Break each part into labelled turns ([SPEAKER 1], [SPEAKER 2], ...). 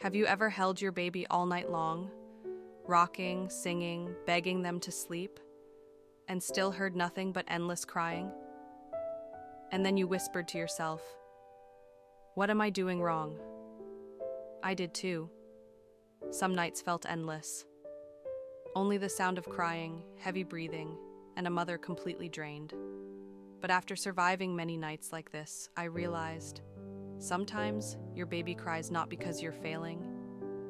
[SPEAKER 1] Have you ever held your baby all night long, rocking, singing, begging them to sleep, and still heard nothing but endless crying? And then you whispered to yourself, "What am I doing wrong?" I did too. Some nights felt endless. Only the sound of crying, heavy breathing, and a mother completely drained. But after surviving many nights like this, I realized sometimes your baby cries not because you're failing,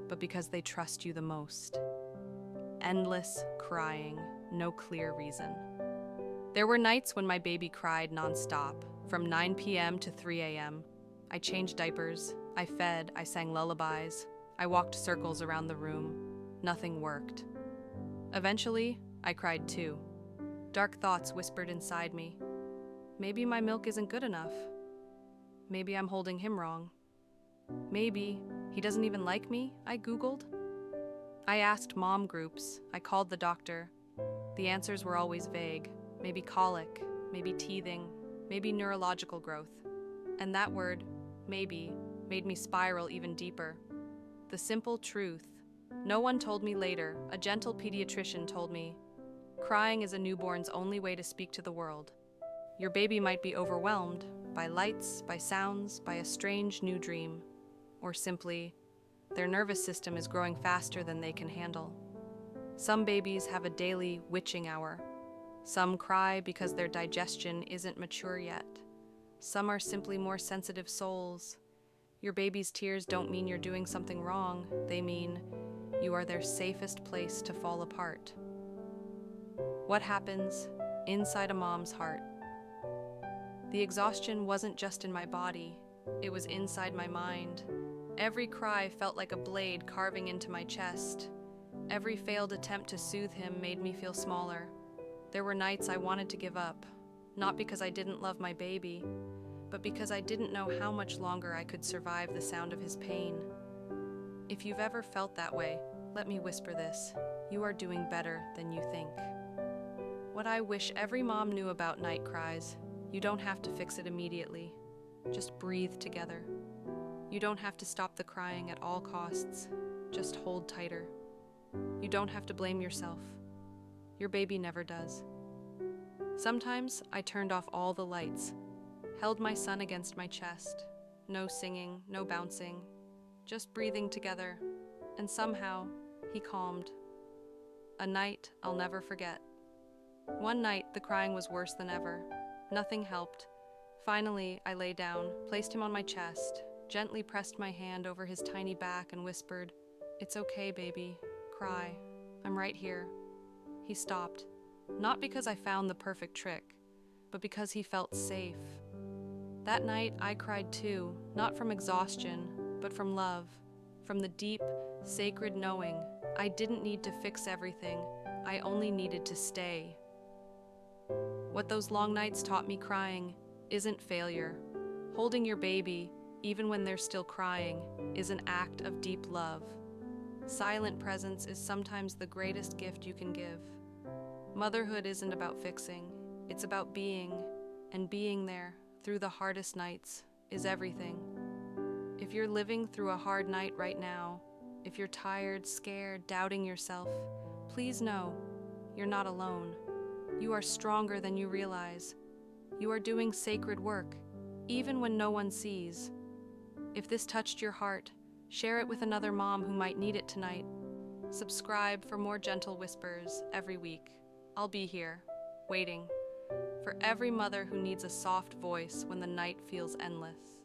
[SPEAKER 1] but because they trust you the most. Endless crying, no clear reason. There were nights when my baby cried nonstop, from 9 p.m. to 3 a.m. I changed diapers, I fed, I sang lullabies, I walked circles around the room. Nothing worked. Eventually, I cried too. Dark thoughts whispered inside me. Maybe my milk isn't good enough. Maybe I'm holding him wrong. Maybe he doesn't even like me, I Googled. I asked mom groups, I called the doctor. The answers were always vague. Maybe colic, maybe teething, maybe neurological growth. And that word, maybe, made me spiral even deeper. The simple truth. No one told me later, a gentle pediatrician told me, crying is a newborn's only way to speak to the world. Your baby might be overwhelmed by lights, by sounds, by a strange new dream, or simply, their nervous system is growing faster than they can handle. Some babies have a daily witching hour. Some cry because their digestion isn't mature yet. Some are simply more sensitive souls. Your baby's tears don't mean you're doing something wrong. They mean you are their safest place to fall apart. What happens inside a mom's heart? The exhaustion wasn't just in my body, it was inside my mind. Every cry felt like a blade carving into my chest. Every failed attempt to soothe him made me feel smaller. There were nights I wanted to give up, not because I didn't love my baby, but because I didn't know how much longer I could survive the sound of his pain. If you've ever felt that way, let me whisper this: you are doing better than you think. What I wish every mom knew about night cries: you don't have to fix it immediately. Just breathe together. You don't have to stop the crying at all costs. Just hold tighter. You don't have to blame yourself. Your baby never does. Sometimes I turned off all the lights, held my son against my chest. No singing, no bouncing, just breathing together, and somehow he calmed. A night I'll never forget. One night the crying was worse than ever. Nothing helped. Finally, I lay down, placed him on my chest, gently pressed my hand over his tiny back and whispered, "It's okay, baby. Cry. I'm right here." He stopped, not because I found the perfect trick, but because he felt safe. That night, I cried too, not from exhaustion, but from love, from the deep, sacred knowing I didn't need to fix everything, I only needed to stay. What those long nights taught me crying isn't failure. Holding your baby, even when they're still crying, is an act of deep love. Silent presence is sometimes the greatest gift you can give. Motherhood isn't about fixing, it's about being, and being there through the hardest nights is everything. If you're living through a hard night right now, if you're tired, scared, doubting yourself, please know you're not alone. You are stronger than you realize. You are doing sacred work, even when no one sees. If this touched your heart, share it with another mom who might need it tonight. Subscribe for more gentle whispers every week. I'll be here, waiting, for every mother who needs a soft voice when the night feels endless.